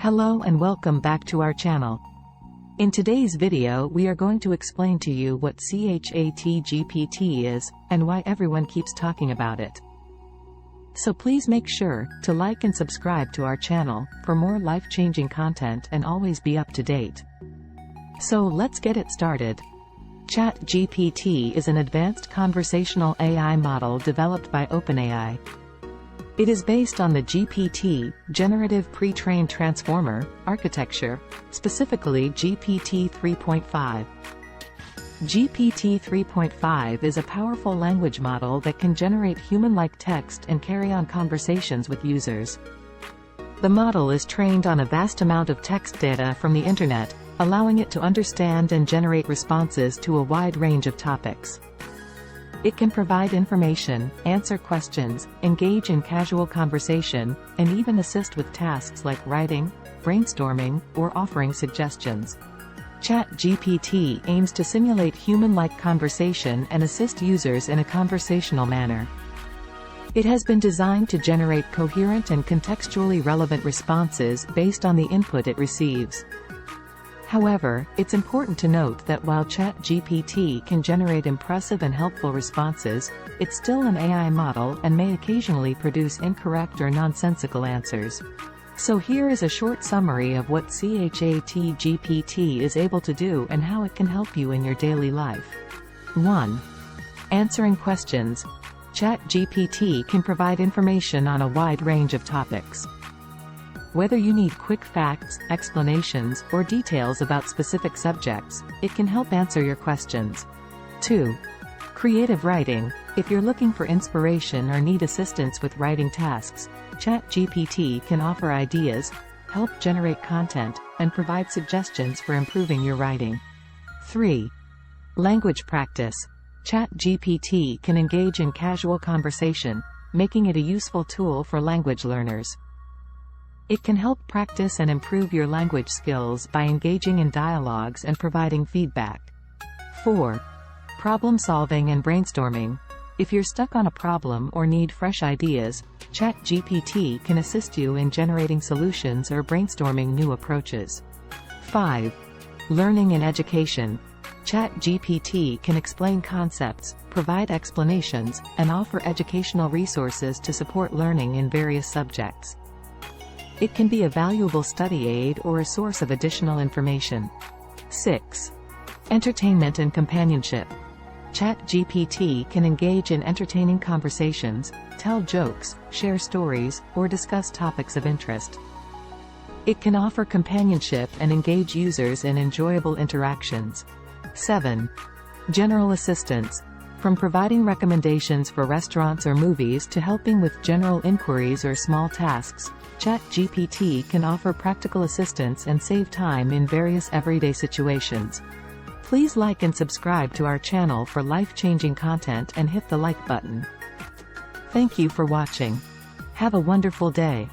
Hello and welcome back to our channel. In today's video we are going to explain to you what CHATGPT is, and why everyone keeps talking about it. So please make sure to like and subscribe to our channel for more life-changing content and always be up to date. So let's get it started. ChatGPT is an advanced conversational AI model developed by OpenAI. It is based on the GPT, Generative Pre-trained Transformer, architecture, specifically GPT 3.5. GPT 3.5 is a powerful language model that can generate human-like text and carry on conversations with users. The model is trained on a vast amount of text data from the internet, allowing it to understand and generate responses to a wide range of topics. It can provide information, answer questions, engage in casual conversation, and even assist with tasks like writing, brainstorming, or offering suggestions. ChatGPT aims to simulate human-like conversation and assist users in a conversational manner. It has been designed to generate coherent and contextually relevant responses based on the input it receives. However, it's important to note that while ChatGPT can generate impressive and helpful responses, it's still an AI model and may occasionally produce incorrect or nonsensical answers. So here is a short summary of what CHATGPT is able to do and how it can help you in your daily life. 1. Answering questions. ChatGPT can provide information on a wide range of topics. Whether you need quick facts, explanations, or details about specific subjects, it can help answer your questions. 2. Creative writing. If you're looking for inspiration or need assistance with writing tasks, ChatGPT can offer ideas, help generate content, and provide suggestions for improving your writing. 3. Language practice. ChatGPT can engage in casual conversation, making it a useful tool for language learners. It can help practice and improve your language skills by engaging in dialogues and providing feedback. 4. Problem solving and brainstorming. If you're stuck on a problem or need fresh ideas, ChatGPT can assist you in generating solutions or brainstorming new approaches. 5. Learning and education. ChatGPT can explain concepts, provide explanations, and offer educational resources to support learning in various subjects. It can be a valuable study aid or a source of additional information. 6. Entertainment and companionship. ChatGPT can engage in entertaining conversations, tell jokes, share stories, or discuss topics of interest. It can offer companionship and engage users in enjoyable interactions. 7. General assistance. From providing recommendations for restaurants or movies to helping with general inquiries or small tasks, ChatGPT can offer practical assistance and save time in various everyday situations. Please like and subscribe to our channel for life-changing content and hit the like button. Thank you for watching. Have a wonderful day.